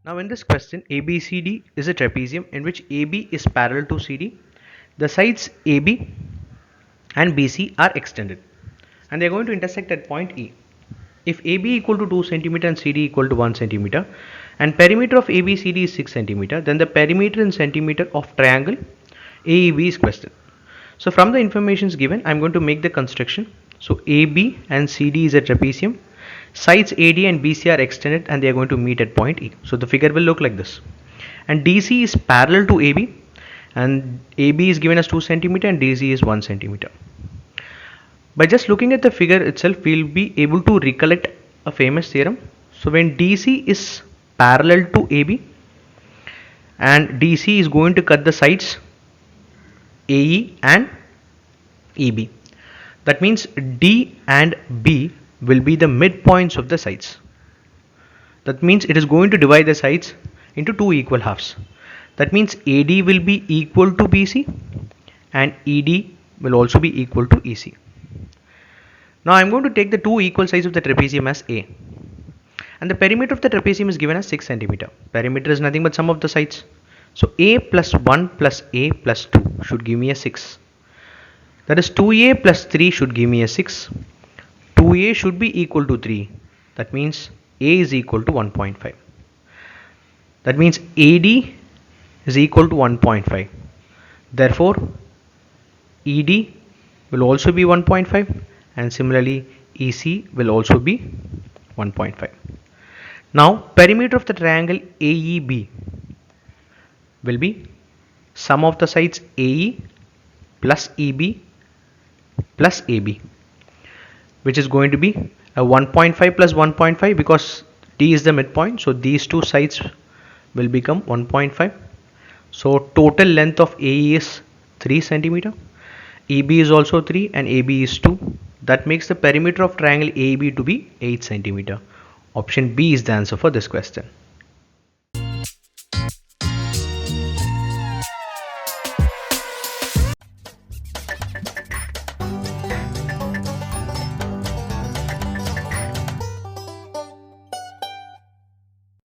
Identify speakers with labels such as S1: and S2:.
S1: Now in this question, ABCD is a trapezium in which AB is parallel to CD. The sides AB and BC are extended and they are going to intersect at point E. If AB equal to 2 cm and CD equal to 1 cm and perimeter of ABCD is 6 cm, then the perimeter in centimeter of triangle AEB is question. So from the information given, I am going to make the construction. So AB and CD is a trapezium. Sides AD and BC are extended and they are going to meet at point E. So the figure will look like this. And DC is parallel to AB and AB is given as 2 cm and DC is 1 cm. By just looking at the figure itself, we will be able to recollect a famous theorem. So when DC is parallel to AB and DC is going to cut the sides AE and EB. That means D and B will be the midpoints of the sides. That means it is going to divide the sides into two equal halves. That means AD will be equal to BC and ED will also be equal to EC. Now I am going to take the two equal sides of the trapezium as A. And the perimeter of the trapezium is given as 6 cm. Perimeter is nothing but sum of the sides. So A plus 1 plus A plus 2 should give me a 6. That is 2A plus 3 should give me a 6. 2A should be equal to 3. That means A is equal to 1.5. That means AD is equal to 1.5. Therefore, ED will also be 1.5 and similarly EC will also be 1.5. Now, perimeter of the triangle AEB will be sum of the sides AE plus EB plus AB, which is going to be a 1.5 plus 1.5 because D is the midpoint. So these two sides will become 1.5. So total length of AE is 3 cm. EB is also 3 and AB is 2. That makes the perimeter of triangle AEB to be 8 cm. Option B is the answer for this question.